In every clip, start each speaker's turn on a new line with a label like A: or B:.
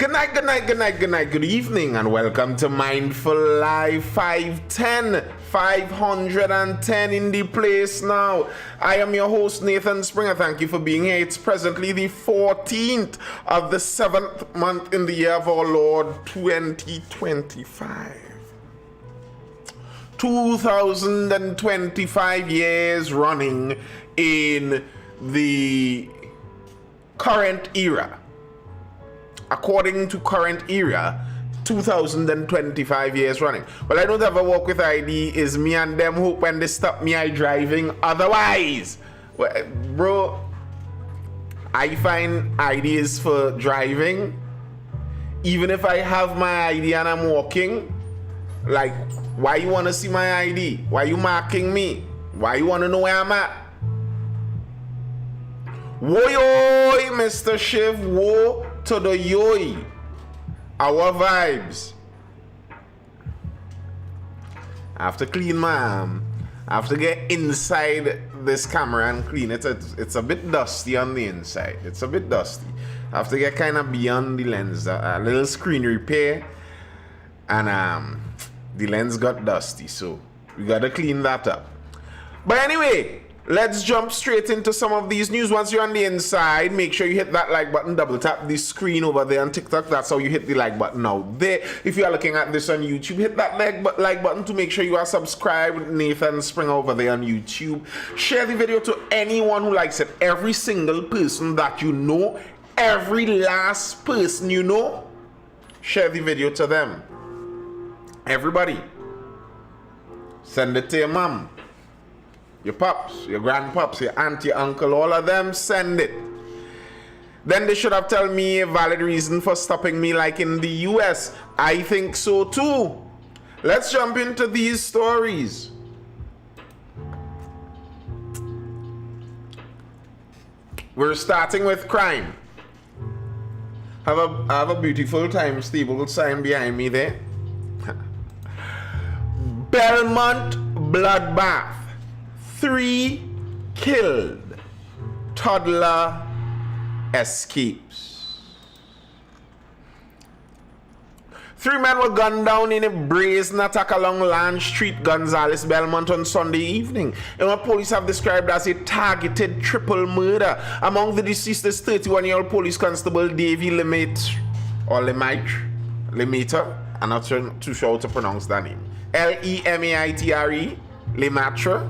A: Good evening, and welcome to Mindful Live 510 in the place now. I am your host, Nathan Springer. Thank you for being here. It's presently the 14th of the 7th month in the year of our Lord 2025. 2025 years running in the current era. According to current era, 2025 years running. Well, I don't have a walk with ID. Is me and them hope when they stop me I driving. Otherwise, well, bro, I find IDs for driving. Even if I have my ID and I'm walking, like, why you want to see my ID? Why you marking me? Why you want to know where I'm at? Woy, Mr. Shiv, woe to the yoy. Our vibes. I have to clean my arm. I have to get inside this camera and clean it. It's a bit dusty on the inside. It's a bit dusty. I have to get kind of beyond the lens. A little screen repair. And the lens got dusty. So we got to clean that up. But anyway, let's jump straight into some of these news. Once you're on the inside, make sure you hit that like button, double tap the screen over there on TikTok. That's how you hit the like button out there. If you are looking at this on YouTube, hit that like button to make sure you are subscribed. Nathan Springer over there on YouTube. Share the video to anyone who likes it. Every single person that you know, every last person you know, share the video to them. Everybody. Send it to your mom, your pops, your grandpops, your aunt, your uncle, all of them, send it. Then they should have told me a valid reason for stopping me like in the US. I think so too. Let's jump into these stories. We're starting with crime. I have a beautiful times table sign behind me there. Belmont bloodbath. 3 killed. Toddler escapes. 3 men were gunned down in a brazen attack along Land Street, Gonzales, Belmont on Sunday evening in what police have described as a targeted triple murder. Among the deceased is 31-year-old police constable Davy Lemaitre. I'm not too sure how to pronounce that name. Lemaitre, Lemaitre.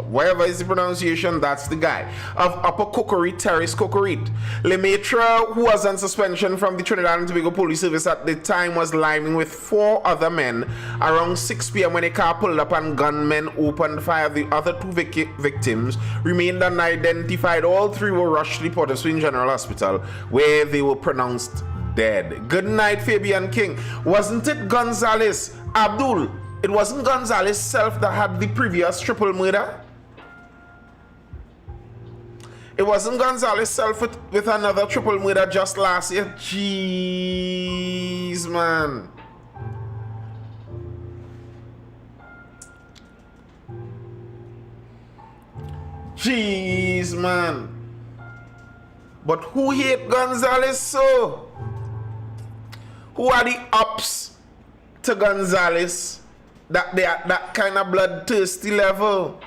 A: Wherever is the pronunciation, that's the guy. Of Upper Cocorite Terrace, Cocorite. Lemaitre, who was on suspension from the Trinidad and Tobago Police Service at the time, was liming with 4 other men around 6 p.m. when a car pulled up and gunmen opened fire. The other 2 victims remained unidentified. All 3 were rushed to the Port of Spain General Hospital, where they were pronounced dead. Good night, Fabian King. Wasn't it Gonzales? Abdul, it wasn't Gonzales self that had the previous triple murder? It wasn't Gonzales self with another triple murder just last year? Jeez, man. Jeez, man. But who hate Gonzales so? Who are the ups to Gonzales that they are at that kind of bloodthirsty level?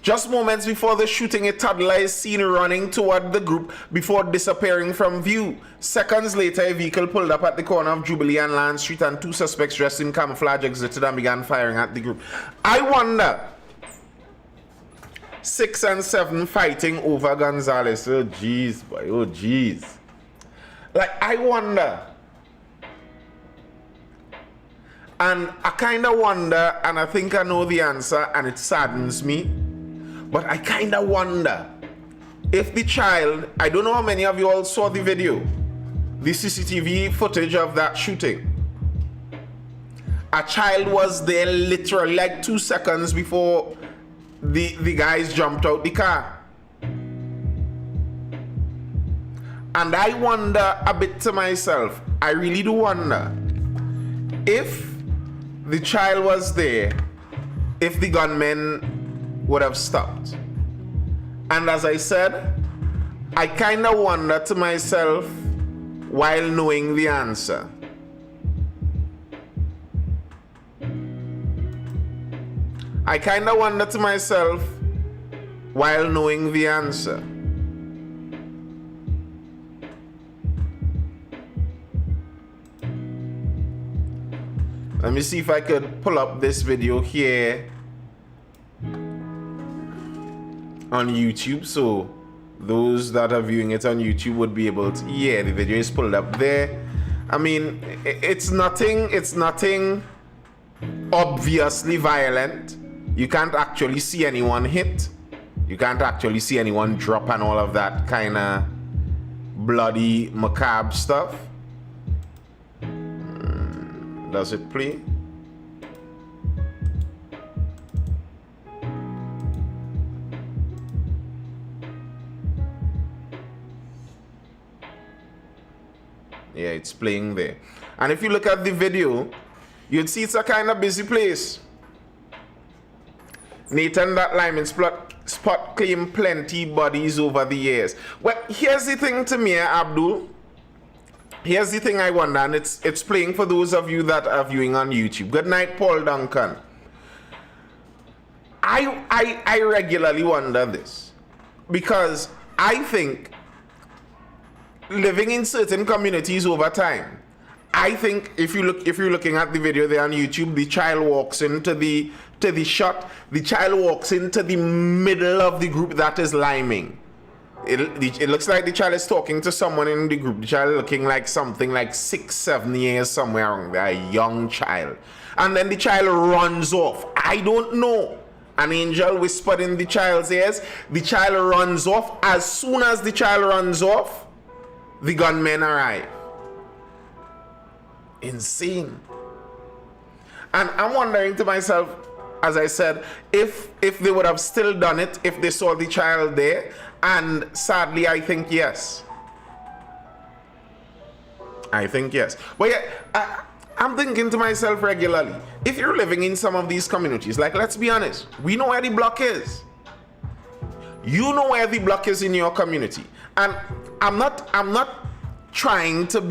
A: Just moments before the shooting, a toddler is seen running toward the group before disappearing from view. Seconds later, a vehicle pulled up at the corner of Jubilee and Land Street, and 2 suspects dressed in camouflage exited and began firing at the group. I wonder, 6 and 7 fighting over Gonzales. Oh, jeez, boy. Oh, jeez. Like, I wonder. And I kind of wonder, and I think I know the answer, and it saddens me. But I kind of wonder if the child, I don't know how many of you all saw the video, the CCTV footage of that shooting. A child was there literally like 2 seconds before the guys jumped out the car. And I wonder a bit to myself, I really do wonder, if the child was there, if the gunmen would have stopped. And as I said, I kind of wonder to myself, while knowing the answer. I kind of wonder to myself while knowing the answer. Let me see if I could pull up this video here on YouTube, so those that are viewing it on YouTube would be able to, yeah, the video is pulled up there. I mean, it's nothing obviously violent. You can't actually see anyone hit. You can't actually see anyone drop and all of that kind of bloody macabre stuff. Does it play? Yeah, it's playing there. And if you look at the video, you'd see it's a kind of busy place. Nathan, that Lyman spot claimed plenty bodies over the years. Well, here's the thing to me, Abdul. Here's the thing I wonder, and it's playing for those of you that are viewing on YouTube. Good night, Paul Duncan. I regularly wonder this, because I think living in certain communities over time, I think if you're looking at the video there on YouTube, the child walks into the shot. The child walks into the middle of the group that is liming. It looks like the child is talking to someone in the group. The child looking like something like 6-7 years, somewhere around there, a young child. And then the child runs off. I don't know. An angel whispered in the child's ears. The child runs off. As soon as the child runs off, the gunmen arrive. Insane. And I'm wondering to myself, as I said, if they would have still done it, if they saw the child there. And sadly, I think yes. I think yes. But yeah, I'm thinking to myself regularly, if you're living in some of these communities, like, let's be honest, we know where the block is. You know where the block is in your community. And I'm not trying to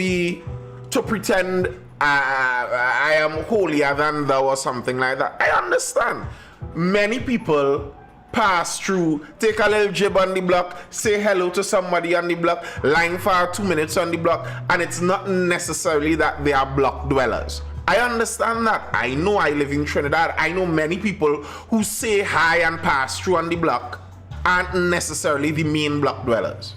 A: pretend I am holier than thou or something like that. I understand. Many people pass through, take a little jib on the block, say hello to somebody on the block, line for 2 minutes on the block, and it's not necessarily that they are block dwellers. I understand that. I know I live in Trinidad. I know many people who say hi and pass through on the block aren't necessarily the main block dwellers.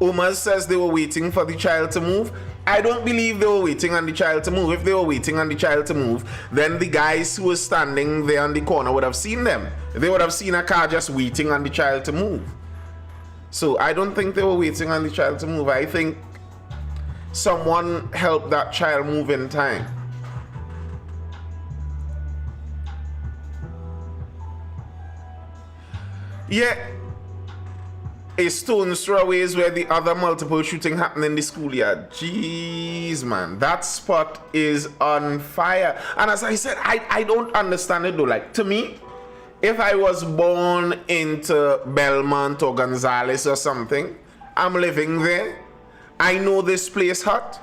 A: Omar says they were waiting for the child to move. I don't believe they were waiting on the child to move. If they were waiting on the child to move, then the guys who were standing there on the corner would have seen them. They would have seen a car just waiting on the child to move. So I don't think they were waiting on the child to move. I think someone helped that child move in time. Yeah. A stone's throw away is where the other multiple shooting happened in the schoolyard. Jeez, man, that spot is on fire. And as I said, I don't understand it though. Like, to me, if I was born into Belmont or Gonzales or something, I'm living there, I know this place hot.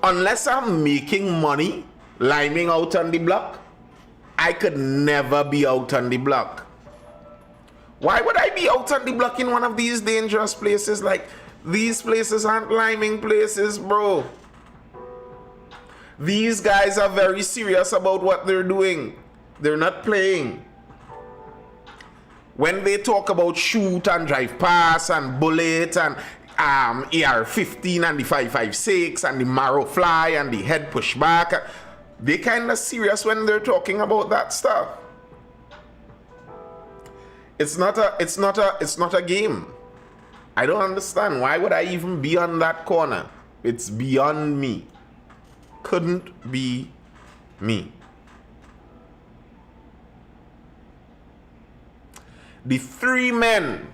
A: Unless I'm making money liming out on the block, I could never be out on the block. Why would I be out on the block in one of these dangerous places? Like, these places aren't liming places, bro. These guys are very serious about what they're doing. They're not playing. When they talk about shoot and drive past and bullet and AR-15 and the 5.56 and the marrow fly and the head push back, they kind of serious when they're talking about that stuff. It's not a game. I don't understand. Why would I even be on that corner? It's beyond me. Couldn't be me. The 3 men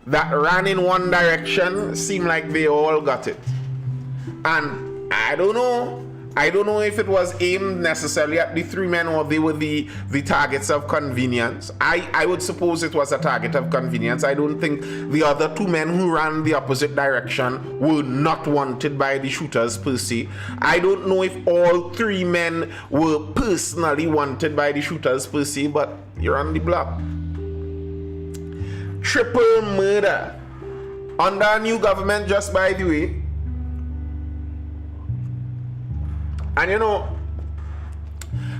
A: that ran in one direction seem like they all got it. And I don't know. I don't know if it was aimed necessarily at the three men or they were the targets of convenience. I would suppose it was a target of convenience. I don't think the other two men who ran the opposite direction were not wanted by the shooters per se. I don't know if all three men were personally wanted by the shooters per se, but you're on the block. Triple murder under a new government, just by the way. And you know,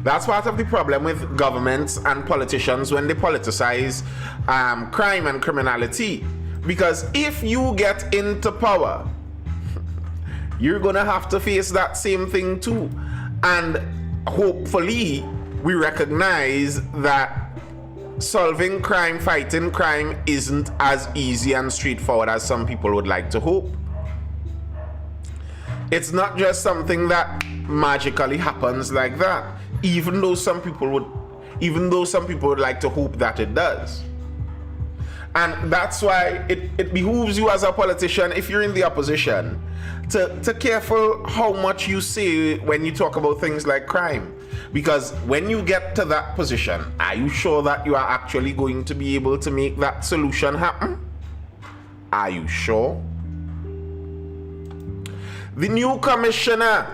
A: that's part of the problem with governments and politicians when they politicize crime and criminality. Because if you get into power, you're gonna have to face that same thing too. And hopefully, we recognize that solving crime, fighting crime isn't as easy and straightforward as some people would like to hope. It's not just something that magically happens like that, even though some people would like to hope that it does. And that's why it behooves you as a politician, if you're in the opposition, to careful how much you say when you talk about things like crime. Because when you get to that position, are you sure that you are actually going to be able to make that solution happen? Are you sure? The new commissioner,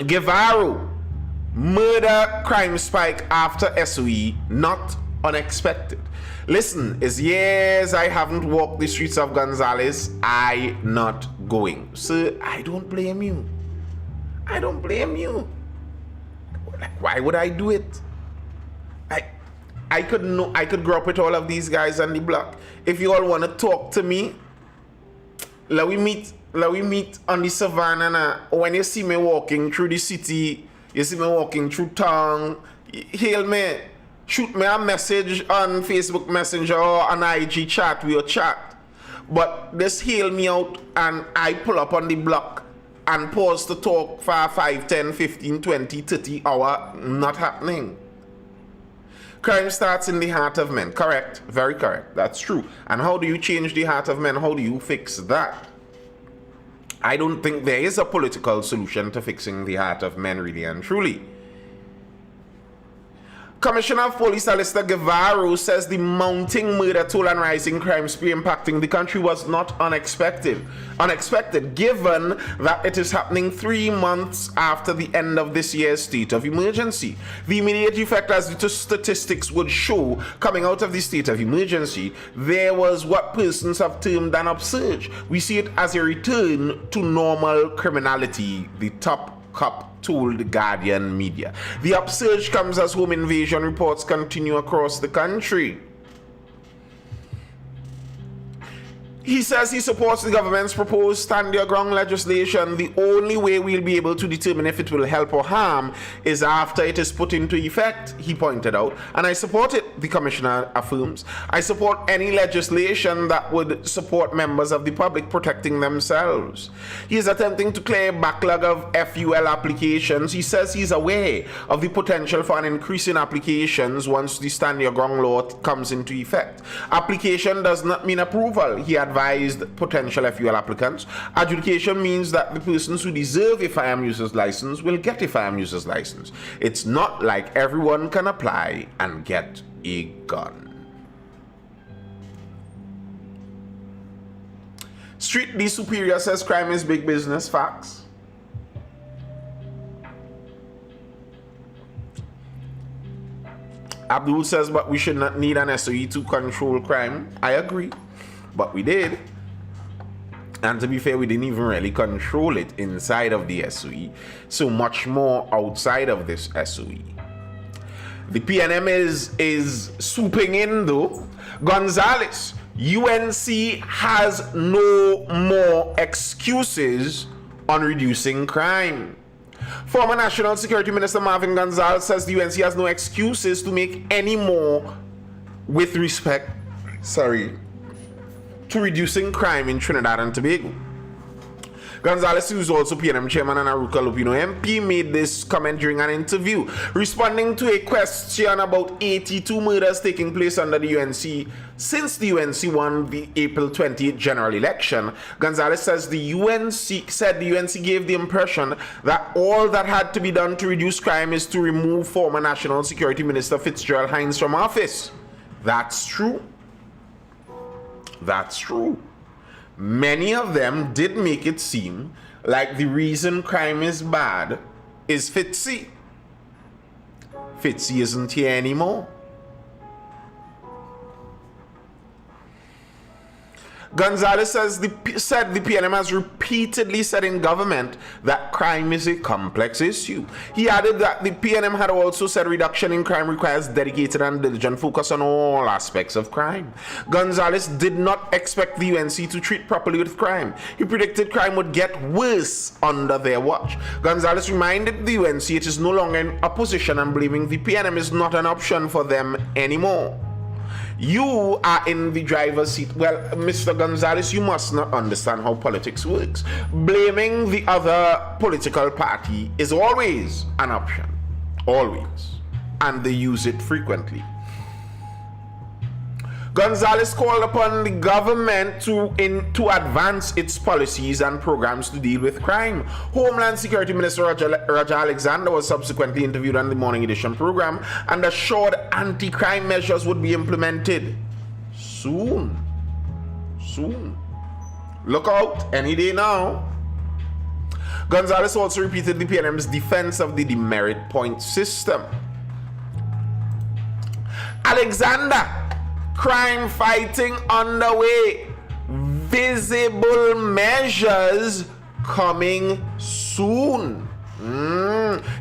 A: Guevara, murder crime spike after SOE, not unexpected. Listen, it's years I haven't walked the streets of Gonzales. I not going. Sir, I don't blame you. I don't blame you. Like, why would I do it? I could grow up with all of these guys on the block. If you all want to talk to me, let we meet on the savannah. When you see me walking through the city, you see me walking through town, hail me, shoot me a message on Facebook Messenger or on IG chat, we'll chat. But just hail me out and I pull up on the block and pause to talk for 5, 10, 15, 20, 30 hours, not happening. Crime starts in the heart of men. Correct. Very correct. That's true. And how do you change the heart of men? How do you fix that? I don't think there is a political solution to fixing the heart of men, really and truly. Commissioner of Police Alistair Guevara says the mounting murder toll and rising crime spree impacting the country was not unexpected, given that it is happening 3 months after the end of this year's state of emergency. The immediate effect, as the statistics would show, coming out of the state of emergency, there was what persons have termed an upsurge. We see it as a return to normal criminality, the top cop told the Guardian media. The upsurge comes as home invasion reports continue across the country. He says he supports the government's proposed stand your ground legislation. The only way we'll be able to determine if it will help or harm is after it is put into effect, he pointed out. And I support it, the commissioner affirms. I support any legislation that would support members of the public protecting themselves. He is attempting to clear a backlog of FUL applications. He says he's aware of the potential for an increase in applications once the stand your ground law comes into effect. Application does not mean approval, he advised potential FUL applicants. Adjudication means that the persons who deserve a firearm user's license will get a firearm user's license. It's not like everyone can apply and get a gun. Street D Superior says crime is big business. Facts. Abdul says, but we should not need an SOE to control crime. I agree. But we did. And to be fair, we didn't even really control it inside of the SOE. So much more outside of this SOE. The PNM is swooping in though. Gonzales, UNC has no more excuses on reducing crime. Former National Security Minister Marvin Gonzales says the UNC has no excuses to make any more with respect, to reducing crime in Trinidad and Tobago. Gonzalez, who is also PNM chairman and Aruka Lupino MP, made this comment during an interview, responding to a question about 82 murders taking place under the UNC since the UNC won the April 28th general election. Gonzalez says the UNC gave the impression that all that had to be done to reduce crime is to remove former National Security Minister Fitzgerald Hines from office. That's true. That's true. Many of them did make it seem like the reason crime is bad is Fitzy. Fitzy isn't here anymore. Gonzalez said the PNM has repeatedly said in government that crime is a complex issue. He added that the PNM had also said reduction in crime requires dedicated and diligent focus on all aspects of crime. Gonzalez did not expect the UNC to treat properly with crime. He predicted crime would get worse under their watch. Gonzalez reminded the UNC it is no longer in opposition and believing the PNM is not an option for them anymore. You are in the driver's seat. Well, Mr. Gonzalez, you must not understand how politics works. Blaming the other political party is always an option. Always. And they use it frequently. Gonzalez called upon the government to advance its policies and programs to deal with crime. Homeland Security Minister Raja Alexander was subsequently interviewed on the Morning Edition program and assured anti-crime measures would be implemented soon. Soon. Look out, any day now. Gonzalez also repeated the PNM's defense of the demerit point system. Alexander, crime fighting underway. Visible measures coming soon.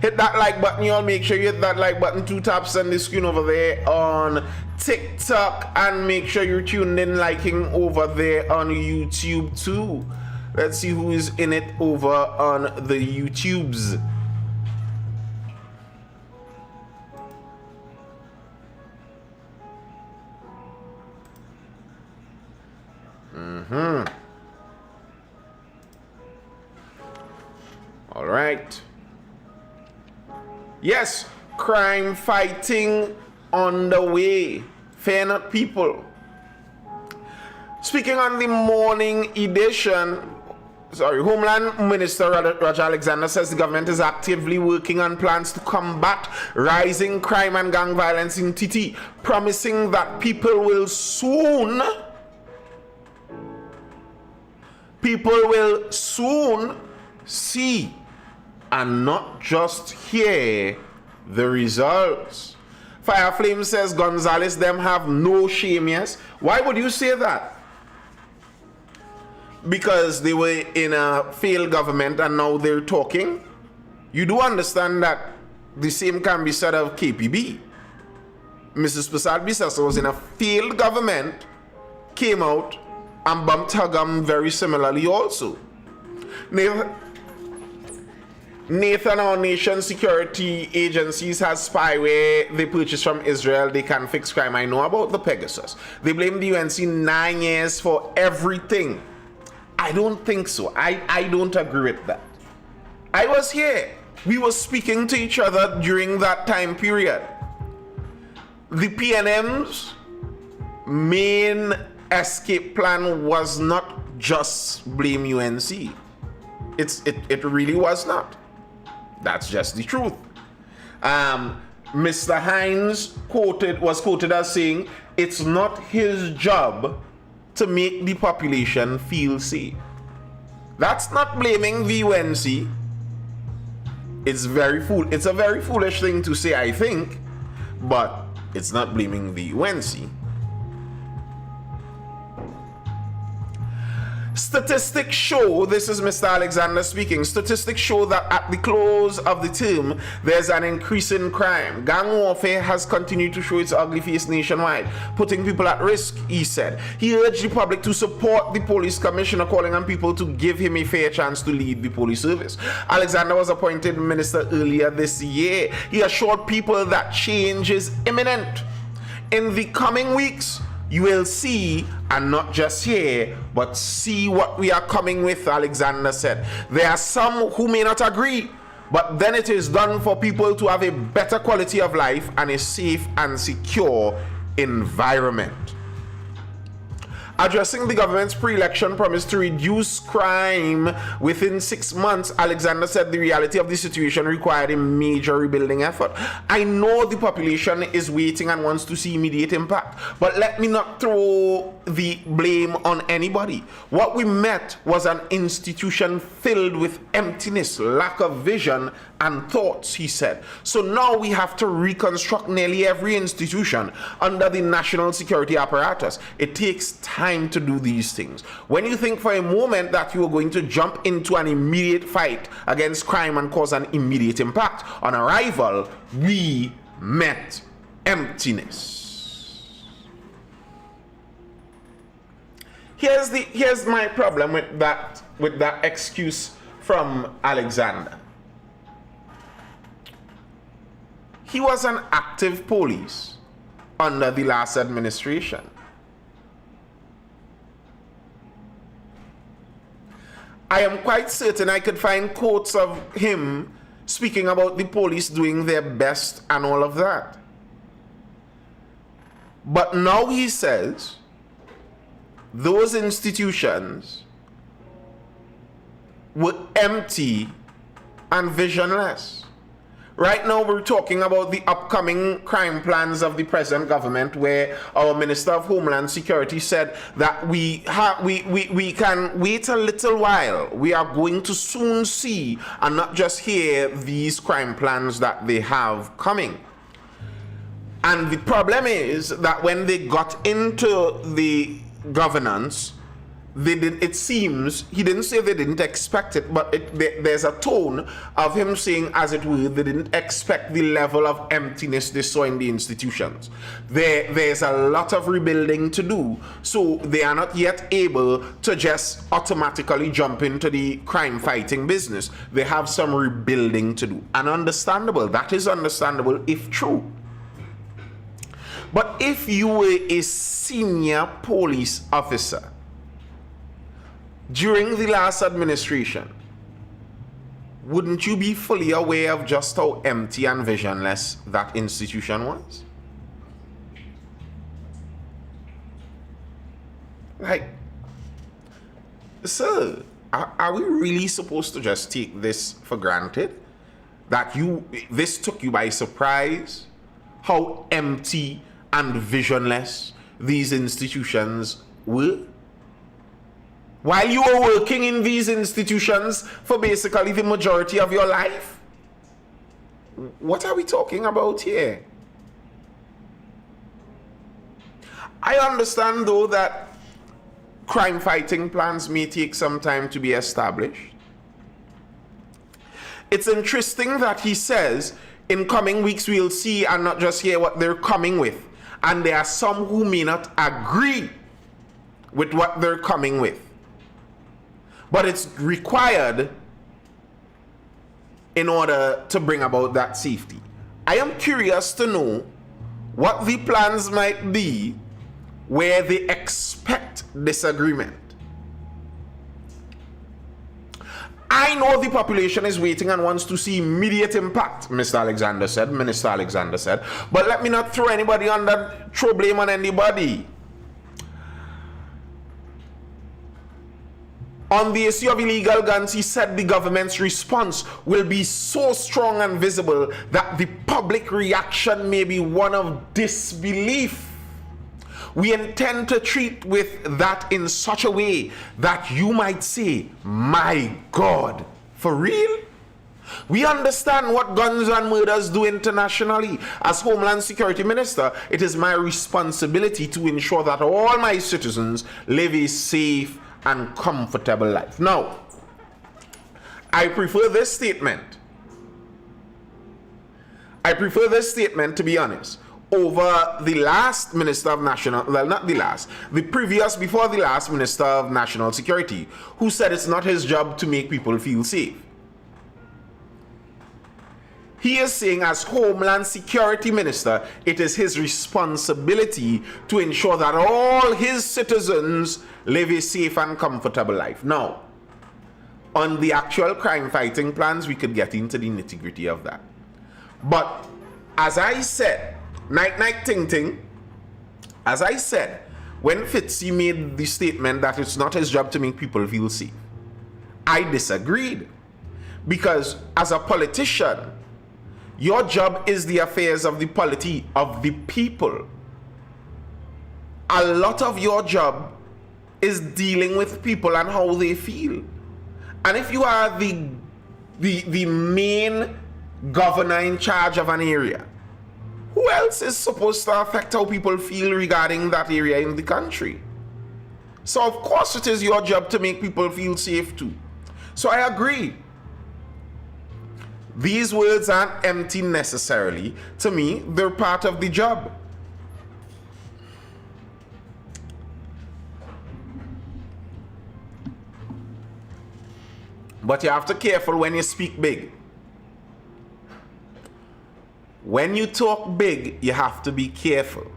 A: Hit that like button, y'all. Make sure you hit that like button. 2 taps on the screen over there on TikTok. And make sure you're tuned in, liking over there on YouTube too. Let's see who is in it over on the YouTubes. All right. Yes, crime fighting on the way. Fear not, people. Speaking on the Morning Edition, Homeland Minister Raja Alexander says the government is actively working on plans to combat rising crime and gang violence in TT, promising that people will soon see and not just hear the results. Fireflame says Gonzalez them have no shame, yes. Why would you say that? Because they were in a failed government and now they're talking? You do understand that the same can be said of KPB. Mrs. Prasad Bisasa was in a failed government, came out and bumped Hagam very similarly also. Nathan, our nation's security agencies has spyware they purchased from Israel. They can fix crime. I know about the Pegasus. They blame the UNC 9 years for everything. I don't think so. I don't agree with that. I was here. We were speaking to each other during that time period. The PNM's main escape plan was not just blame UNC. It really was not. That's just the truth. Mr. Hines was quoted as saying, it's not his job to make the population feel safe. That's not blaming the UNC. It's a very foolish thing to say, I think, but it's not blaming the UNC. Statistics show, this is Mr. Alexander speaking, statistics show that at the close of the term, there's an increase in crime. Gang warfare has continued to show its ugly face nationwide, putting people at risk, he said. He urged the public to support the police commissioner, calling on people to give him a fair chance to lead the police service. Alexander was appointed minister earlier this year. He assured people that change is imminent. In the coming weeks, you will see, and not just hear, but see what we are coming with, Alexander said. There are some who may not agree, but then it is done for people to have a better quality of life and a safe and secure environment. Addressing the government's pre-election promise to reduce crime within 6 months, Alexander said the reality of the situation required a major rebuilding effort. I know the population is waiting and wants to see immediate impact, but let me not throw the blame on anybody. What we met was an institution filled with emptiness, lack of vision, and thoughts, he said. So now we have to reconstruct nearly every institution under the national security apparatus. It takes time to do these things. When you think for a moment that you are going to jump into an immediate fight against crime and cause an immediate impact, on arrival, we met emptiness. Here's my problem with that excuse from Alexander. He was an active police under the last administration. I am quite certain I could find quotes of him speaking about the police doing their best and all of that. But now he says those institutions were empty and visionless. Right now, we're talking about the upcoming crime plans of the present government, where our Minister of Homeland Security said that we can wait a little while. We are going to soon see and not just hear these crime plans that they have coming. And the problem is that when they got into the governance, it seems, he didn't say they didn't expect it, but there's a tone of him saying, as it were, they didn't expect the level of emptiness they saw in the institutions. There's a lot of rebuilding to do, so they are not yet able to just automatically jump into the crime fighting business. They have some rebuilding to do. And understandable, that is understandable if true. But if you were a senior police officer during the last administration, wouldn't you be fully aware of just how empty and visionless that institution was? Like, sir, are we really supposed to just take this for granted? That this took you by surprise? How empty and visionless these institutions were? While you were working in these institutions for basically the majority of your life? What are we talking about here? I understand, though, that crime fighting plans may take some time to be established. It's interesting that he says in coming weeks we'll see and not just hear what they're coming with. And there are some who may not agree with what they're coming with. But it's required in order to bring about that safety. I am curious to know what the plans might be where they expect disagreement. I know the population is waiting and wants to see immediate impact, Minister Alexander said, but let me not throw blame on anybody. On the issue of illegal guns, he said the government's response will be so strong and visible that the public reaction may be one of disbelief. We intend to treat with that in such a way that you might say, my God, for real? We understand what guns and murders do internationally. As Homeland Security Minister, it is my responsibility to ensure that all my citizens live a safe and comfortable life. Now, I prefer this statement, to be honest, over the last Minister of National, well, not the last, the previous, before the last Minister of National Security, who said it's not his job to make people feel safe. He is saying, as Homeland Security Minister, it is his responsibility to ensure that all his citizens live a safe and comfortable life. Now, on the actual crime fighting plans, we could get into the nitty-gritty of that. But as I said, night ting ting, as I said, when Fitzy made the statement that it's not his job to make people feel safe, I disagreed. Because as a politician, your job is the affairs of the polity of the people. A lot of your job is dealing with people and how they feel. And if you are the main governor in charge of an area, who else is supposed to affect how people feel regarding that area in the country? So of course it is your job to make people feel safe too. So I agree. These words aren't empty necessarily. To me, they're part of the job. But you have to be careful when you speak big. When you talk big, you have to be careful.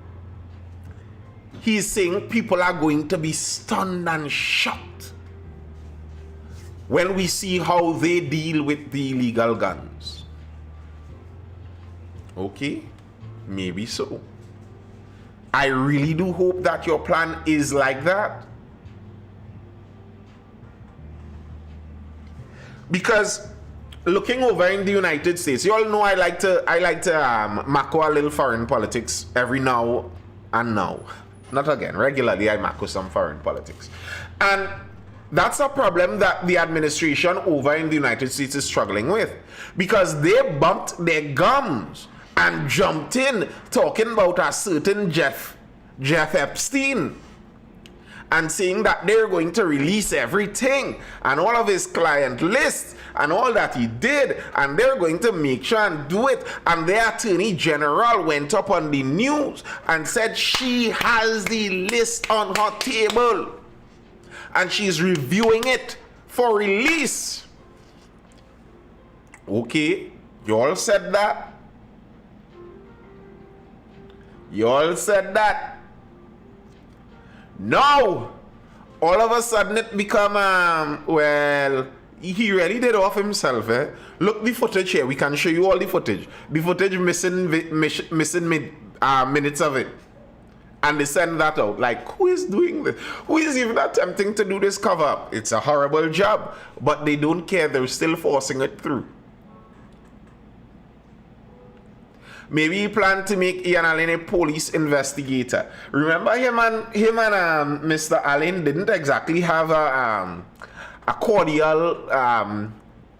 A: He's saying people are going to be stunned and shocked when we see how they deal with the illegal guns. Okay, maybe so. I really do hope that your plan is like that. Because looking over in the United States, you all know I like to macro a little foreign politics every now and now. Not again, regularly I macro some foreign politics. And that's a problem that the administration over in the United States is struggling with. Because they bumped their gums and jumped in talking about a certain Jeff Epstein, and saying that they're going to release everything and all of his client lists and all that he did, and they're going to make sure and do it. And the attorney general went up on the news and said she has the list on her table and she's reviewing it for release. Okay, you all said that. You all said that. No, all of a sudden it become, well, he really did off himself, eh? Look the footage here, we can show you all the footage. The footage missing minutes of it. And they send that out. Like, who is doing this? Who is even attempting to do this cover up? It's a horrible job, but they don't care, they're still forcing it through. Maybe he planned to make Ian Allen a police investigator. Remember him and Mr. Allen didn't exactly have a cordial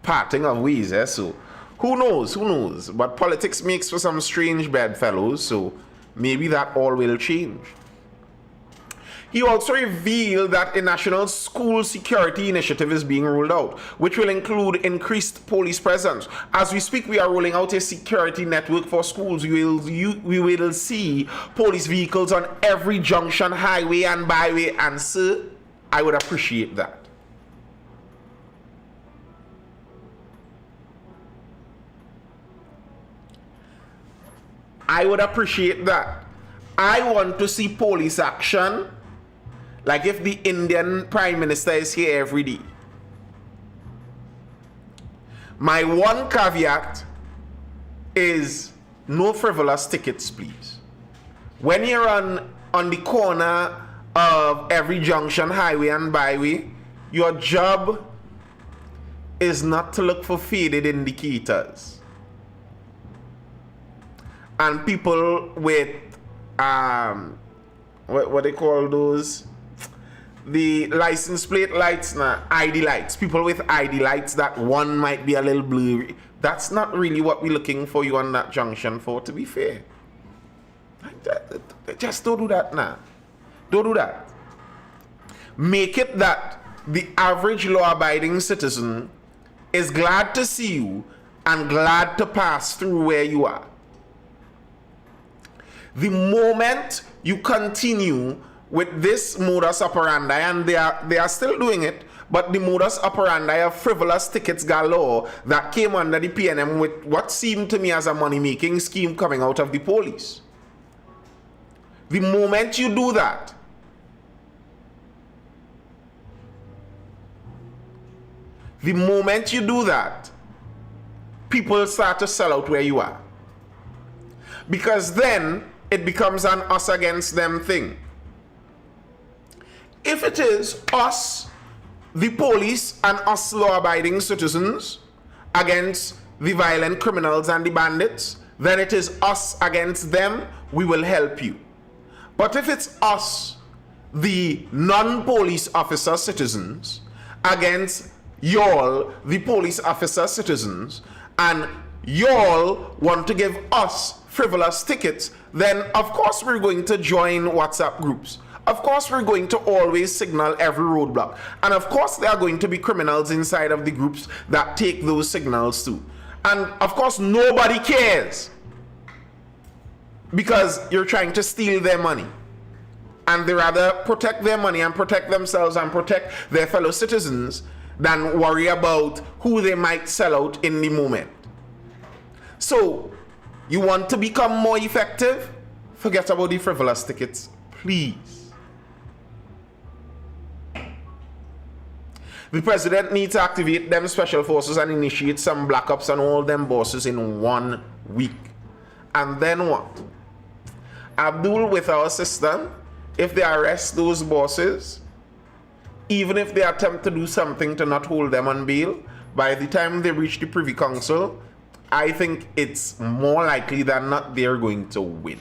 A: parting of ways, eh? So who knows? But politics makes for some strange bedfellows, so maybe that all will change. He also revealed that a national school security initiative is being rolled out, which will include increased police presence. As we speak, we are rolling out a security network for schools. We will see police vehicles on every junction, highway and byway, and sir, I would appreciate that. I would appreciate that. I want to see police action. Like if the Indian Prime Minister is here every day. My one caveat is no frivolous tickets, please. When you're on the corner of every junction, highway and byway, your job is not to look for faded indicators. And people with, what they call those? The license plate lights, ID lights. People with ID lights that one might be a little blurry. That's not really what we're looking for you on that junction for, to be fair. Just don't do that now. Don't do that. Make it that the average law-abiding citizen is glad to see you and glad to pass through where you are. The moment you continue with this modus operandi, and they are still doing it, but the modus operandi of frivolous tickets galore that came under the PNM with what seemed to me as a money-making scheme coming out of the police. The moment you do that, people start to sell out where you are. Because then it becomes an us against them thing. If it is us, the police, and us law-abiding citizens against the violent criminals and the bandits, then it is us against them. We will help you. But if it's us, the non-police officer citizens, against y'all, the police officer citizens, and y'all want to give us frivolous tickets, then of course we're going to join WhatsApp groups. Of course we're going to always signal every roadblock. And of course there are going to be criminals inside of the groups that take those signals too. And of course nobody cares, because you're trying to steal their money. And they rather protect their money and protect themselves and protect their fellow citizens than worry about who they might sell out in the moment. So, you want to become more effective? Forget about the frivolous tickets, please. The president needs to activate them special forces and initiate some black ops on all them bosses in 1 week. And then what? Abdul, with our system, if they arrest those bosses, even if they attempt to do something to not hold them on bail, by the time they reach the Privy Council, I think it's more likely than not they're going to win.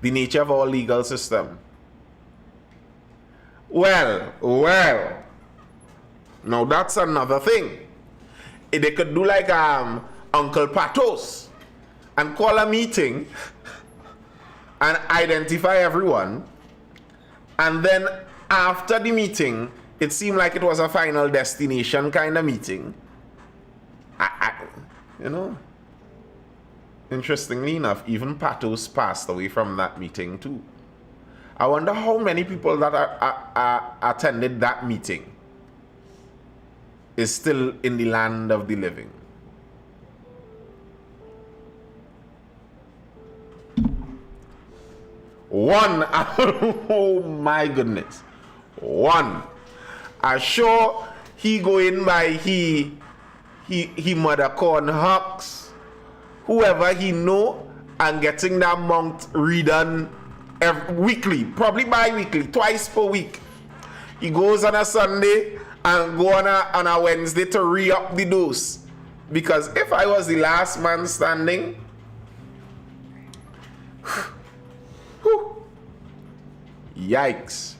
A: The nature of our legal system. Well, now that's another thing. They could do like Uncle Patos and call a meeting and identify everyone, and then after the meeting, it seemed like it was a final destination kind of meeting. You know, interestingly enough, even Patos passed away from that meeting too. I wonder how many people that attended that meeting is still in the land of the living. One, oh my goodness, one. I'm sure he going by he mother corn hawks, whoever he know, and getting that month redone weekly, probably bi-weekly, twice per week. He goes on a Sunday and go on a Wednesday to re-up the dose. Because if I was the last man standing, yikes.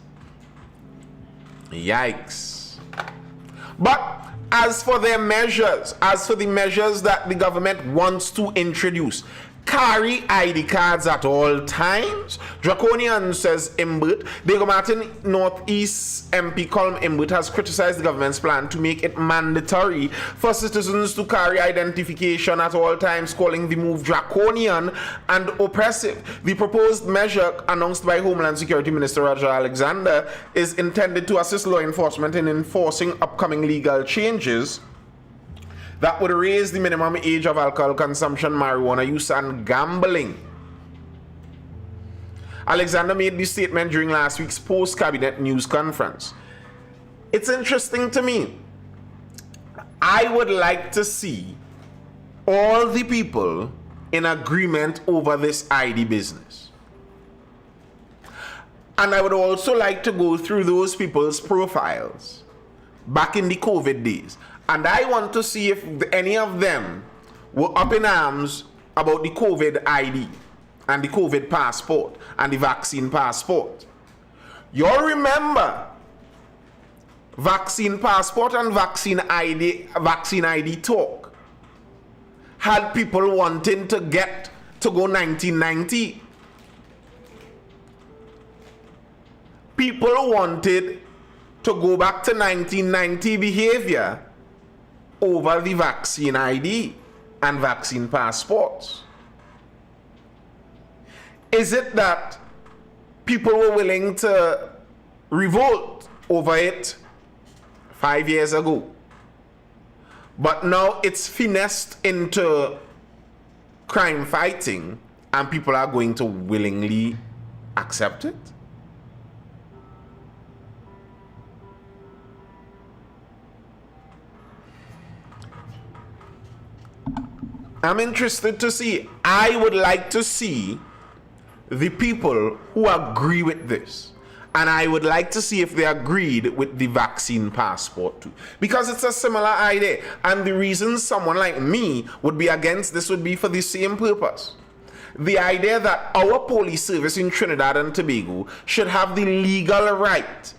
A: But as for the measures that the government wants to introduce, carry ID cards at all times. Draconian, says Imbert. Diego Martin, Northeast MP Colm Imbert, has criticized the government's plan to make it mandatory for citizens to carry identification at all times, calling the move draconian and oppressive. The proposed measure, announced by Homeland Security Minister Roger Alexander, is intended to assist law enforcement in enforcing upcoming legal changes that would raise the minimum age of alcohol consumption, marijuana use, and gambling. Alexander made this statement during last week's post-cabinet news conference. It's interesting to me. I would like to see all the people in agreement over this ID business. And I would also like to go through those people's profiles back in the COVID days. And I want to see if any of them were up in arms about the COVID ID and the COVID passport and the vaccine passport. You all remember vaccine passport and vaccine ID talk had people wanting to go 1990. People wanted to go back to 1990 behavior over the vaccine ID and vaccine passports. Is it that people were willing to revolt over it 5 years ago. But now it's finessed into crime fighting and people are going to willingly accept it. I'm interested to see. I would like to see the people who agree with this. And I would like to see if they agreed with the vaccine passport too. Because it's a similar idea. And the reason someone like me would be against this would be for the same purpose. The idea that our police service in Trinidad and Tobago should have the legal right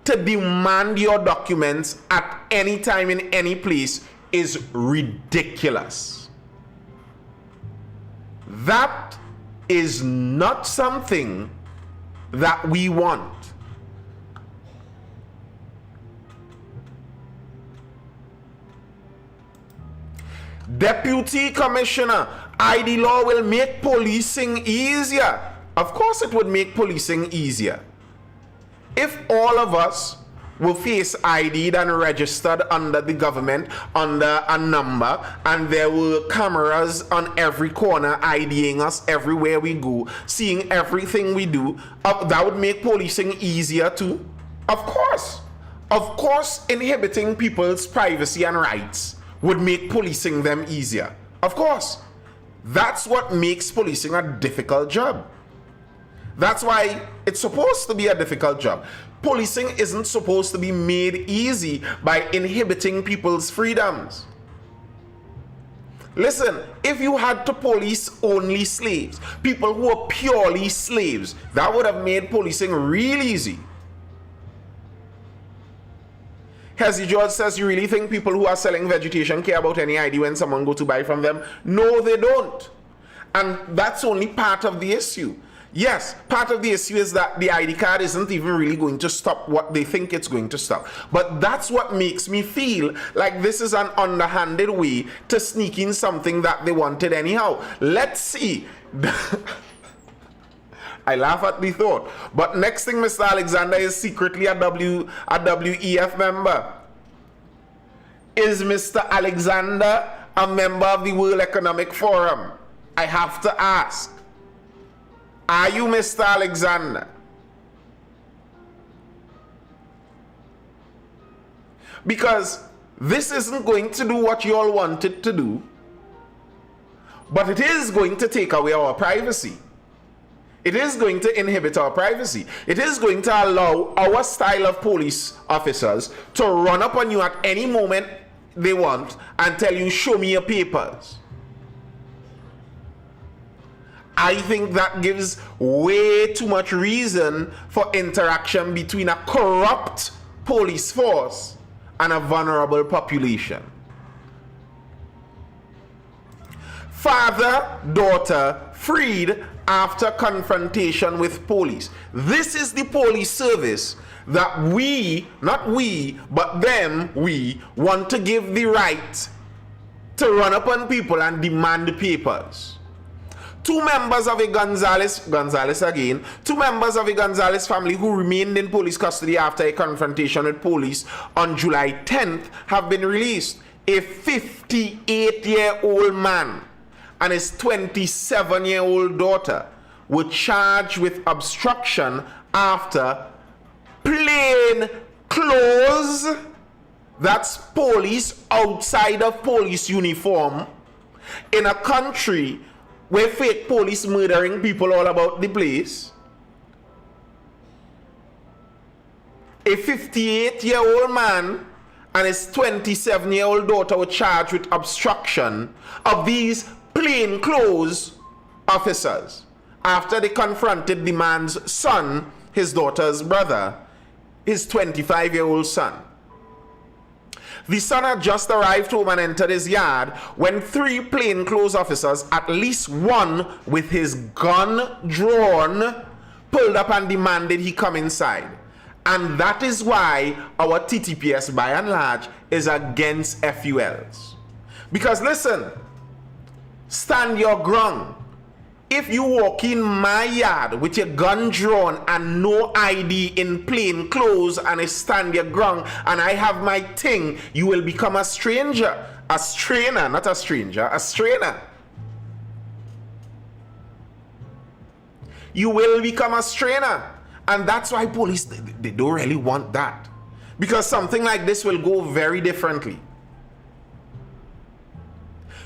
A: to demand your documents at any time in any place is ridiculous. That is not something that we want. Deputy Commissioner, ID law will make policing easier. Of course it would make policing easier. If all of us were face ID'd and registered under the government under a number, and there were cameras on every corner IDing us everywhere we go, seeing everything we do, that would make policing easier too. Of course. Of course, inhibiting people's privacy and rights would make policing them easier. Of course. That's what makes policing a difficult job. That's why it's supposed to be a difficult job. Policing isn't supposed to be made easy by inhibiting people's freedoms. Listen, if you had to police only slaves, people who are purely slaves, that would have made policing real easy. Hezzy George says, you really think people who are selling vegetation care about any ID when someone go to buy from them? No, they don't. And that's only part of the issue. Yes, part of the issue is that the ID card isn't even really going to stop what they think it's going to stop. But that's what makes me feel like this is an underhanded way to sneak in something that they wanted anyhow. Let's see. I laugh at the thought. But next thing, Mr. Alexander is secretly a WEF member. Is Mr. Alexander a member of the World Economic Forum? I have to ask. Are you Mr. Alexander? Because this isn't going to do what you all want it to do, but it is going to take away our privacy. It is going to inhibit our privacy. It is going to allow our style of police officers to run up on you at any moment they want and tell you, show me your papers. I think that gives way too much reason for interaction between a corrupt police force and a vulnerable population. Father, daughter freed after confrontation with police. This is the police service that we, not we, but them, we want to give the right to run up on people and demand papers. Two members of a Gonzalez family who remained in police custody after a confrontation with police on July 10th have been released. A 58-year-old man and his 27-year-old daughter were charged with obstruction after plain clothes, that's police outside of police uniform, in a country where fake police murdering people all about the place. A 58-year-old man and his 27-year-old daughter were charged with obstruction of these plainclothes officers after they confronted the man's son, his daughter's brother, his 25-year-old son. The son had just arrived home and entered his yard when three plainclothes officers, at least one with his gun drawn, pulled up and demanded he come inside. And that is why our TTPS by and large is against FULs. Because listen, stand your ground. if you walk in my yard with your gun drawn and no ID in plain clothes and I stand your ground and I have my thing, you will become a stranger. A strainer, not a stranger, a strainer. You will become a strainer. And that's why police, they don't really want that. Because something like this will go very differently.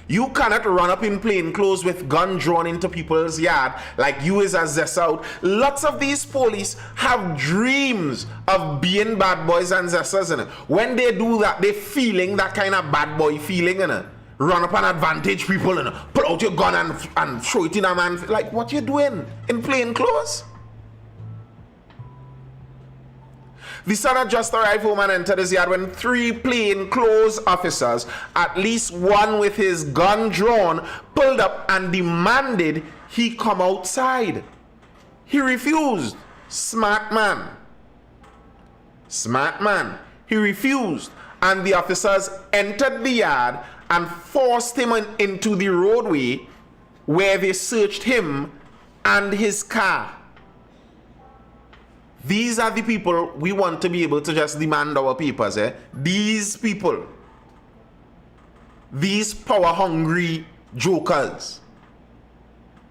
A: You cannot run up in plain clothes with gun drawn into people's yard like you is a zest out. Lots of these police have dreams of being bad boys and zesters. When they do that, they feeling that kind of bad boy feeling. Run up and advantage people and pull out your gun and throw it in a man. Like, what you doing in plain clothes? The son had just arrived home and entered his yard when 3 plainclothes officers, at least one with his gun drawn, pulled up and demanded he come outside. He refused. Smart man. Smart man. He refused. And the officers entered the yard and forced him into the roadway where they searched him and his car. These are the people we want to be able to just demand our papers. These people. These power-hungry jokers.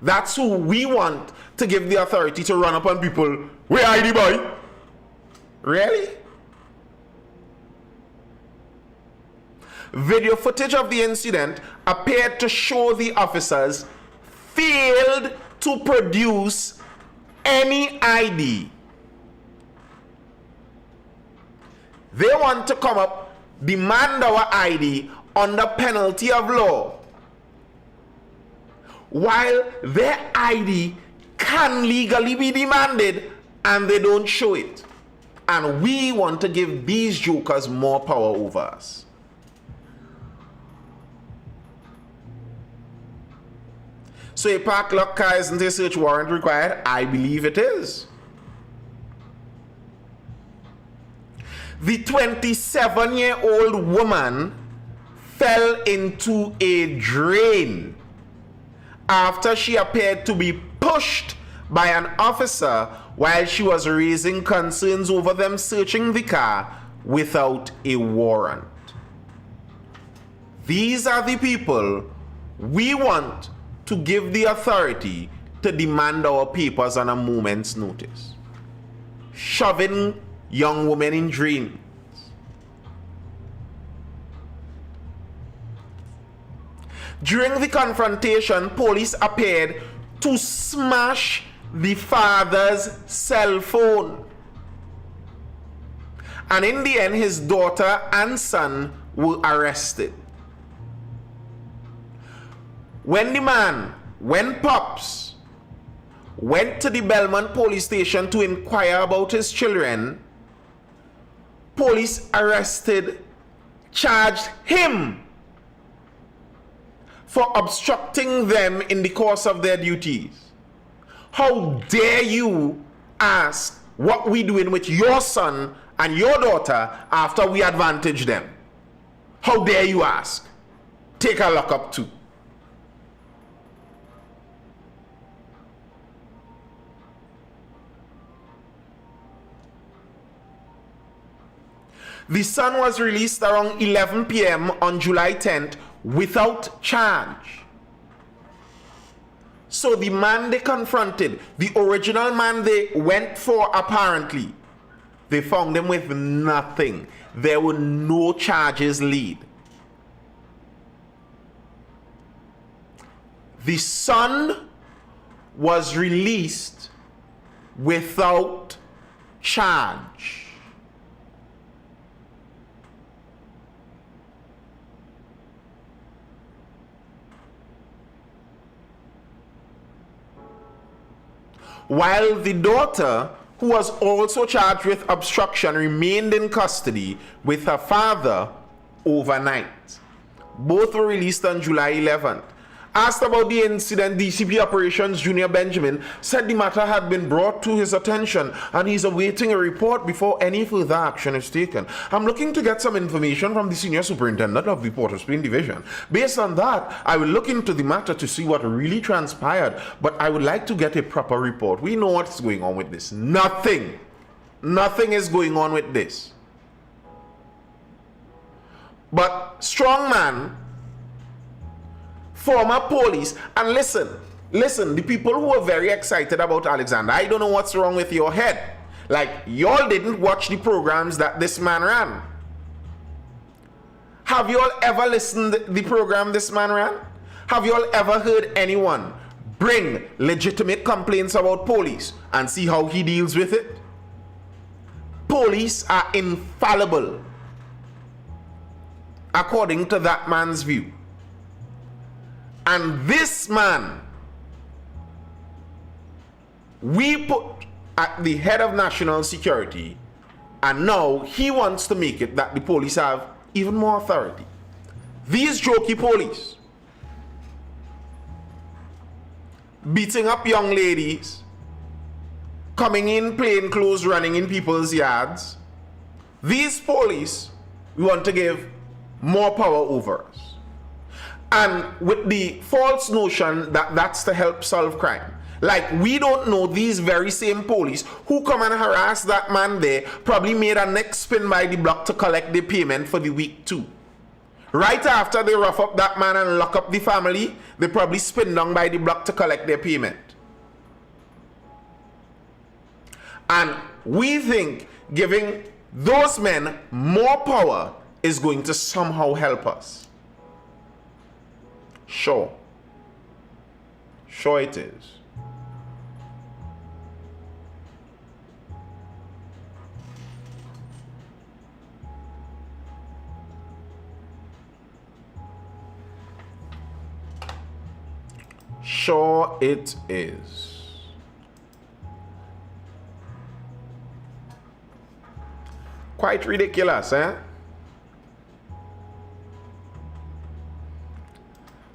A: That's who we want to give the authority to run up on people. Where are the boy? Really? Video footage of the incident appeared to show the officers failed to produce any ID. They want to come up, demand our ID under penalty of law, while their ID can legally be demanded and they don't show it. And we want to give these jokers more power over us. So a park lock car isn't a search warrant required? I believe it is. The 27-year-old woman fell into a drain after she appeared to be pushed by an officer while she was raising concerns over them searching the car without a warrant. These are the people we want to give the authority to demand our papers on a moment's notice. Shoving young women in drains. During the confrontation, police appeared to smash the father's cell phone. And in the end, his daughter and son were arrested. When Pops went to the Belmont police station to inquire about his children, police charged him for obstructing them in the course of their duties. How dare you ask what we doing with your son and your daughter after we advantage them? How dare you ask? Take a lock up too. The son was released around 11 p.m. on July 10th without charge. So the man they confronted, the original man they went for apparently, they found him with nothing. There were no charges laid. The son was released without charge. While the daughter, who was also charged with obstruction, remained in custody with her father overnight. Both were released on July 11th. Asked about the incident, DCP Operations Junior Benjamin said the matter had been brought to his attention and he's awaiting a report before any further action is taken. I'm looking to get some information from the Senior Superintendent of the Port of Spain Division. Based on that, I will look into the matter to see what really transpired, but I would like to get a proper report. We know what's going on with this. Nothing is going on with this. But strongman, former police, and listen, the people who are very excited about Alexander, I don't know what's wrong with your head. Like, y'all didn't watch the programs that this man ran. Have y'all ever listened to the program this man ran? Have y'all ever heard anyone bring legitimate complaints about police and see how he deals with it? Police are infallible, according to that man's view. And this man, we put at the head of national security, and now he wants to make it that the police have even more authority. These jokey police, beating up young ladies, coming in plain clothes, running in people's yards. These police, we want to give more power over us. And with the false notion that that's to help solve crime. Like, we don't know these very same police who come and harass that man there probably made a next spin by the block to collect the payment for the week too. Right after they rough up that man and lock up the family, they probably spin down by the block to collect their payment. And we think giving those men more power is going to somehow help us. Sure it is. Sure it is. Quite ridiculous, eh?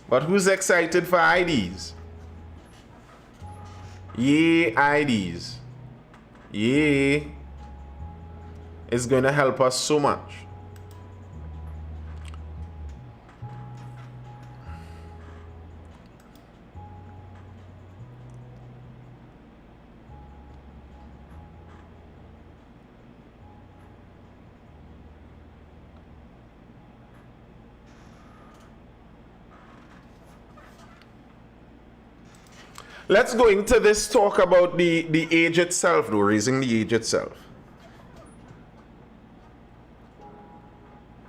A: But who's excited for IDs? Yay, IDs. Yay. It's going to help us so much. Let's go into this talk about the age itself, though, raising the age itself.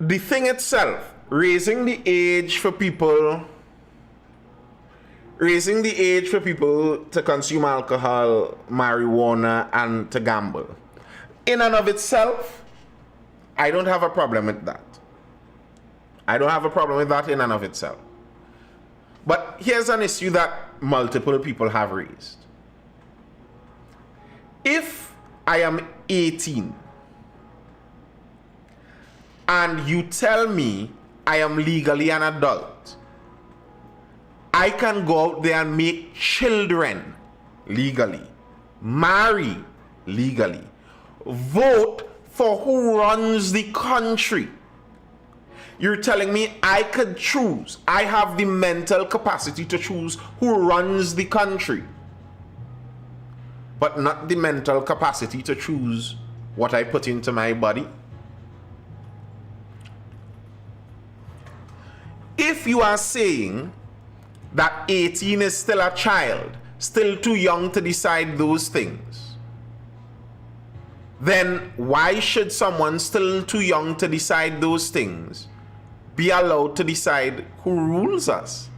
A: The thing itself, raising the age for people to consume alcohol, marijuana, and to gamble. In and of itself, I don't have a problem with that. I don't have a problem with that in and of itself. But here's an issue that multiple people have raised. If I am 18 and you tell me I am legally an adult, I can go out there and make children legally, marry legally, vote for who runs the country. You're telling me I could choose, I have the mental capacity to choose who runs the country, but not the mental capacity to choose what I put into my body? If you are saying that 18 is still a child, still too young to decide those things, then why should someone still too young to decide those things be allowed to decide who rules us?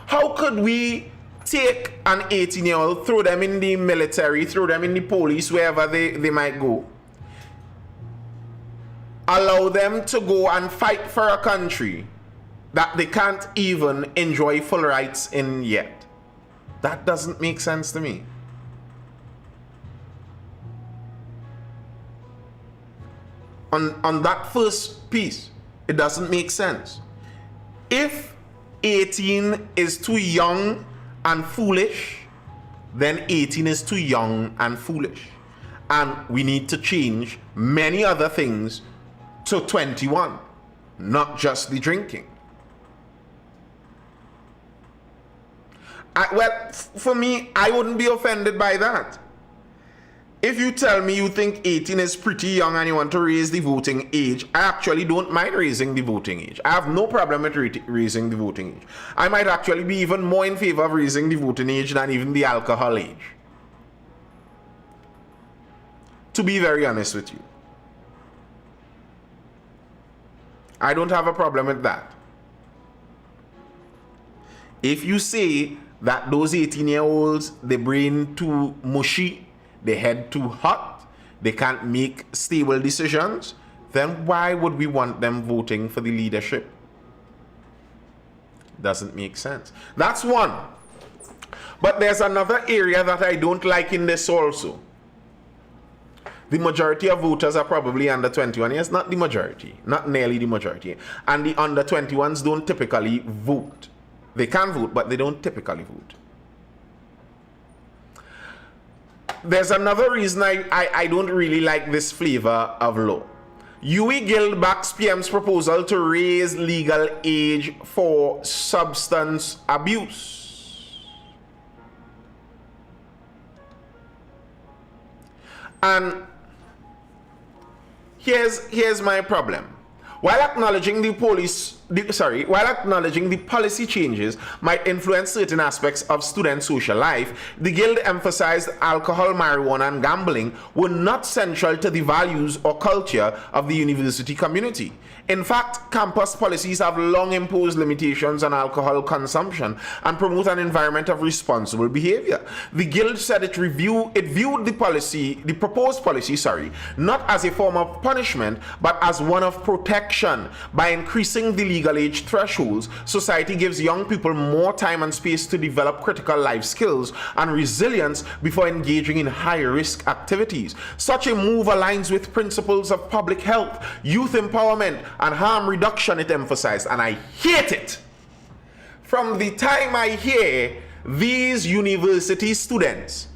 A: How could we take an 18-year-old, throw them in the military, throw them in the police, wherever they might go, allow them to go and fight for a country that they can't even enjoy full rights in yet? That doesn't make sense to me. on that first piece, it doesn't make sense. If 18 is too young and foolish, then 18 is too young and foolish. And we need to change many other things to 21, not just the drinking. Well, for me, I wouldn't be offended by that. If you tell me you think 18 is pretty young and you want to raise the voting age, I actually don't mind raising the voting age. I have no problem with raising the voting age. I might actually be even more in favor of raising the voting age than even the alcohol age. To be very honest with you, I don't have a problem with that. If you say that those 18-year-olds, their brain too mushy, their head too hot, they can't make stable decisions, then why would we want them voting for the leadership? Doesn't make sense. That's one. But there's another area that I don't like in this also. The majority of voters are probably under 21 years, not the majority, not nearly the majority. And the under 21s don't typically vote. They can vote, but they don't typically vote. There's another reason I don't really like this flavor of law. Huey Gill backs PM's proposal to raise legal age for substance abuse. And here's my problem. While acknowledging the policy changes might influence certain aspects of student social life, the Guild emphasized alcohol, marijuana, and gambling were not central to the values or culture of the university community. In fact, campus policies have long imposed limitations on alcohol consumption and promote an environment of responsible behavior. The Guild said it viewed the proposed policy, not as a form of punishment, but as one of protection. By increasing the legal age thresholds, society gives young people more time and space to develop critical life skills and resilience before engaging in high-risk activities. Such a move aligns with principles of public health, youth empowerment, and harm reduction, it emphasized, and I hate it. From the time I hear these university students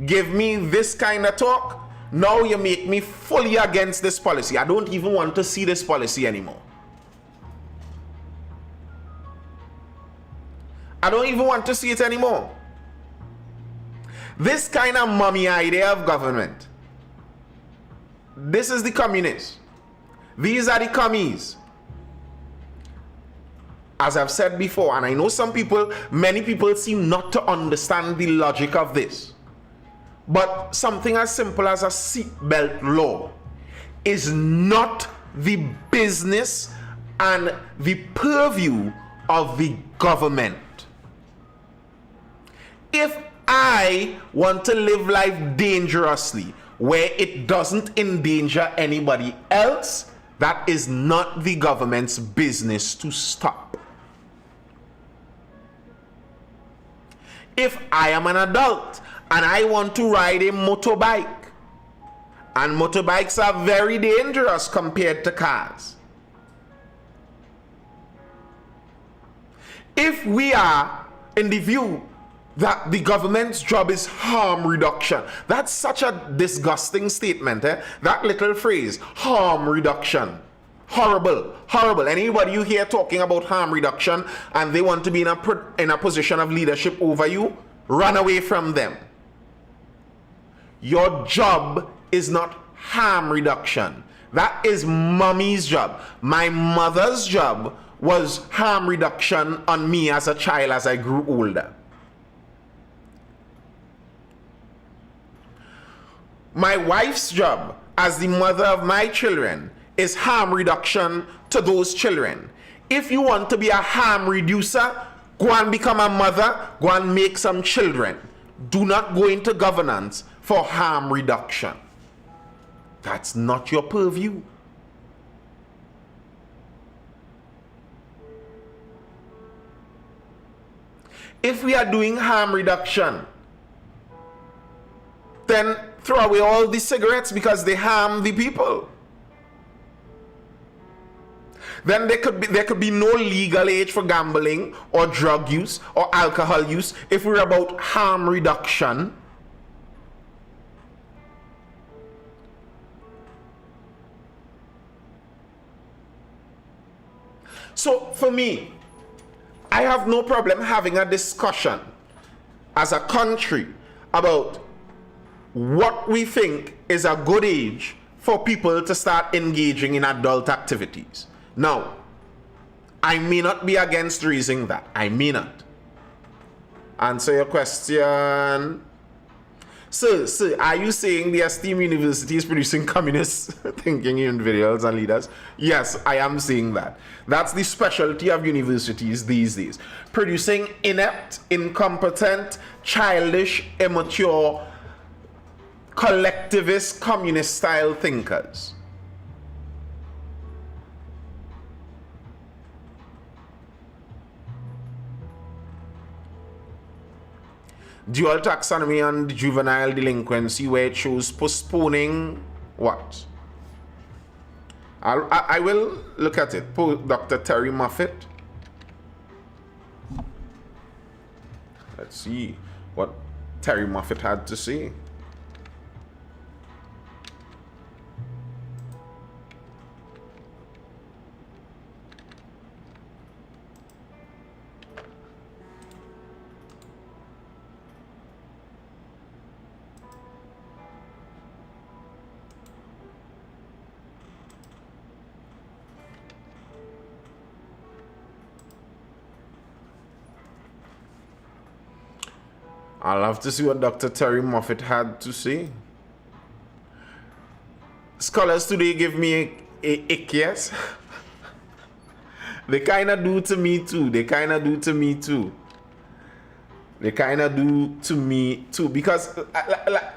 A: give me this kind of talk, now you make me fully against this policy. I don't even want to see this policy anymore. I don't even want to see it anymore. This kind of mummy idea of government. This is the communists. These are the commies. As I've said before, and I know many people seem not to understand the logic of this. But something as simple as a seatbelt law is not the business and the purview of the government. If I want to live life dangerously, where it doesn't endanger anybody else, that is not the government's business to stop. If I am an adult and I want to ride a motorbike, and motorbikes are very dangerous compared to cars. If we are in the view that the government's job is harm reduction, that's such a disgusting statement, that little phrase, harm reduction. Horrible, horrible. Anybody you hear talking about harm reduction and they want to be in a position of leadership over you, run away from them. Your job is not harm reduction. That is mommy's job. My mother's job was harm reduction on me as a child as I grew older. My wife's job as the mother of my children is harm reduction to those children. If you want to be a harm reducer, go and become a mother, go and make some children. Do not go into governance for harm reduction. That's not your purview. If we are doing harm reduction, then throw away all the cigarettes because they harm the people. then there could be no legal age for gambling or drug use or alcohol use if we're about harm reduction. So for me, I have no problem having a discussion as a country about what we think is a good age for people to start engaging in adult activities. Now, I may not be against raising that. I may not. Answer your question. Sir, are you saying the esteemed university is producing communist thinking individuals and leaders? Yes, I am saying that. That's the specialty of universities these days. Producing inept, incompetent, childish, immature, collectivist, communist-style thinkers. Dual taxonomy on juvenile delinquency, where it shows postponing what? I will look at it. Dr. Terry Moffitt. Let's see what Terry Moffitt had to say. I'll have to see what Dr. Terry Moffitt had to say. Scholars today give me a ick, yes? They kind of do to me too. Because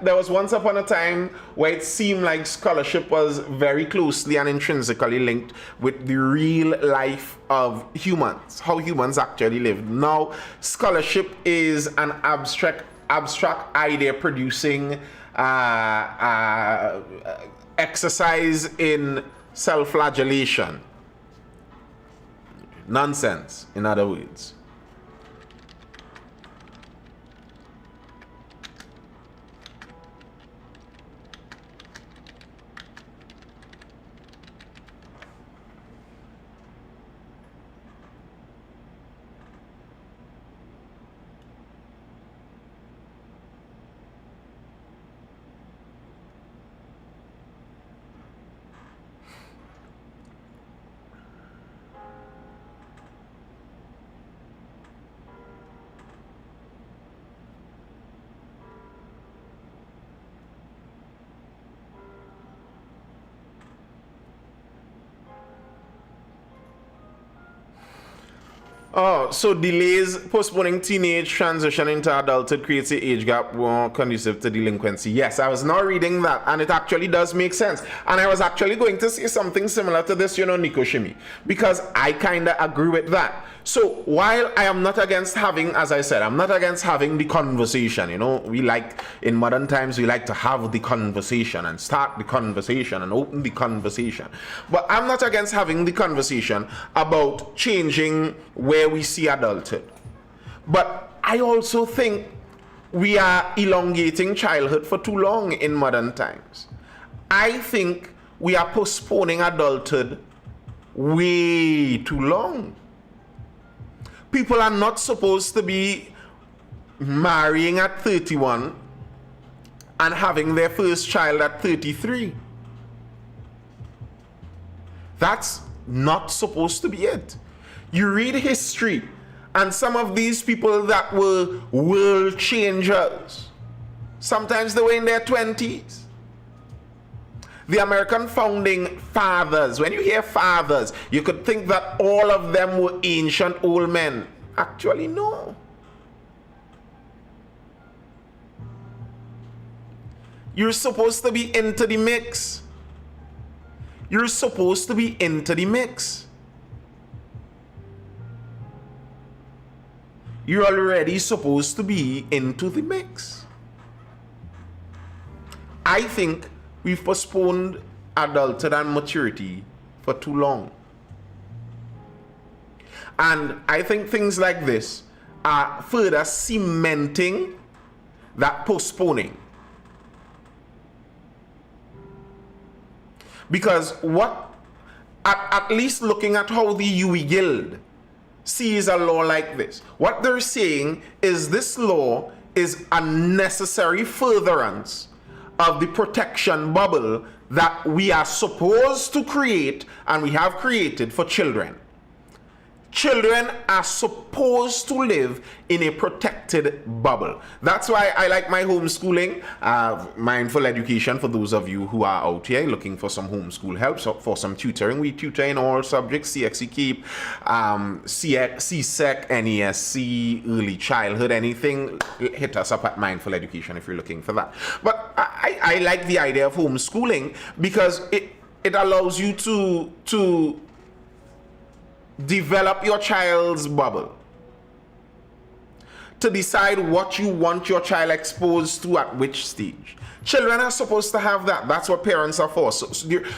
A: there was once upon a time where it seemed like scholarship was very closely and intrinsically linked with the real life of humans, how humans actually live. Now, scholarship is an abstract idea producing exercise in self-flagellation. Nonsense, in other words. Oh, so delays postponing teenage transition into adulthood creates an age gap more conducive to delinquency. Yes, I was now reading that, and it actually does make sense. And I was actually going to say something similar to this, Nico Shimi, because I kind of agree with that. So while I am not against having, as I said, I'm not against having the conversation. We like, in modern times, we like to have the conversation and start the conversation and open the conversation. But I'm not against having the conversation about changing where we see adulthood. But I also think we are elongating childhood for too long in modern times. I think we are postponing adulthood way too long. People are not supposed to be marrying at 31 and having their first child at 33. That's not supposed to be it. You read history, and some of these people that were world changers, sometimes they were in their 20s. The American founding fathers, when you hear fathers, you could think that all of them were ancient old men. Actually, no. You're supposed to be into the mix. You're supposed to be into the mix. You're already supposed to be into the mix. I think we've postponed adulthood and maturity for too long. And I think things like this are further cementing that postponing. Because at least looking at how the UE Guild sees a law like this, what they're saying is this law is a necessary furtherance of the protection bubble that we are supposed to create and we have created for children. Children are supposed to live in a protected bubble. That's why I like my homeschooling, mindful education for those of you who are out here looking for some homeschool help, so for some tutoring. We tutor in all subjects, CXE Keep, CSEC, NESC, early childhood, anything. Hit us up at Mindful Education if you're looking for that. But I like the idea of homeschooling because it allows you to develop your child's bubble, to decide what you want your child exposed to at which stage. Children are supposed to have that. That's what parents are for. So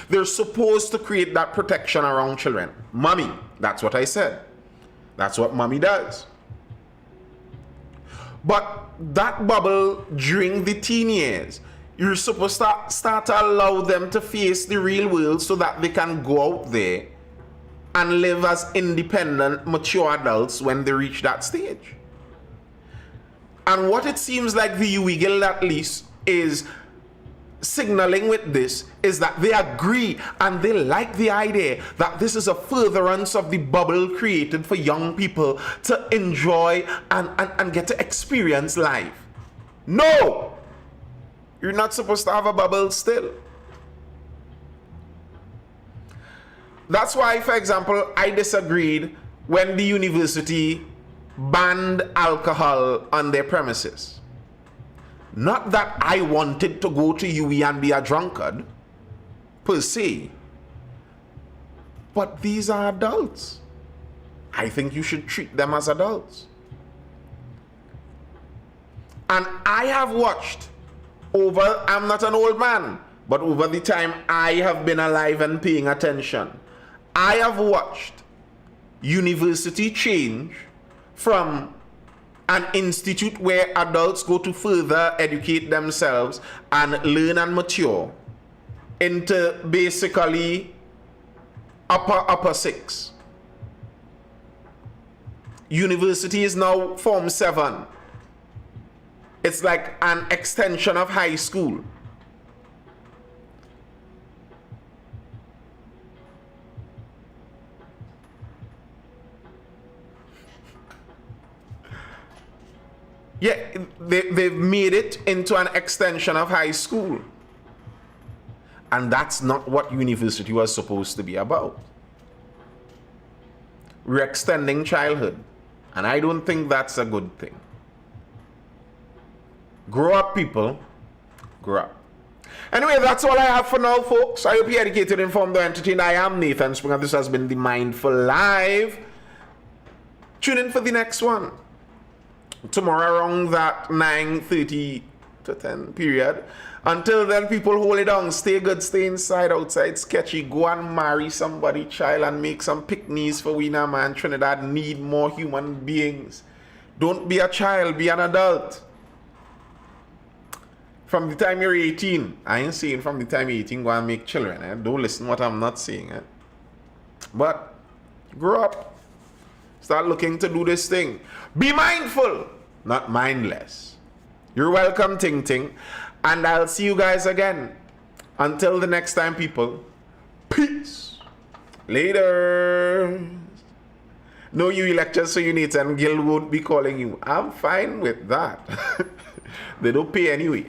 A: they're supposed to create that protection around children. Mommy, that's what I said. That's what mommy does. But that bubble during the teen years, you're supposed to start to allow them to face the real world so that they can go out there and live as independent, mature adults when they reach that stage. And what it seems like the UE Guild at least is signaling with this is that they agree and they like the idea that this is a furtherance of the bubble created for young people to enjoy and get to experience life. No! You're not supposed to have a bubble still. That's why, for example, I disagreed when the university banned alcohol on their premises. Not that I wanted to go to UE and be a drunkard, per se. But these are adults. I think you should treat them as adults. And I have watched over, I'm not an old man, but over the time I have been alive and paying attention, I have watched university change from an institute where adults go to further educate themselves and learn and mature into basically upper six. University is now Form 7. It's like an extension of high school. Yeah, they've made it into an extension of high school. And that's not what university was supposed to be about. We're extending childhood. And I don't think that's a good thing. Grow up, people. Grow up. Anyway, that's all I have for now, folks. I hope you're educated, informed, or entertained. I am Nathan Springer. This has been the Mindful Live. Tune in for the next one. Tomorrow around that 9:30 to 10 period. Until then, people, hold it down. Stay good, stay inside, outside sketchy. Go and marry somebody, child, and make some picnics for we now, man. Trinidad need more human beings. Don't be a child, be an adult. From the time you're 18, I ain't saying from the time you're 18 go and make children. Don't listen what I'm not saying. But grow up. Start looking to do this thing. Be mindful, not mindless. You're welcome, Ting Ting. And I'll see you guys again. Until the next time, people. Peace. Later. No UE lectures, so you need and Gil won't be calling you. I'm fine with that. They don't pay anyway.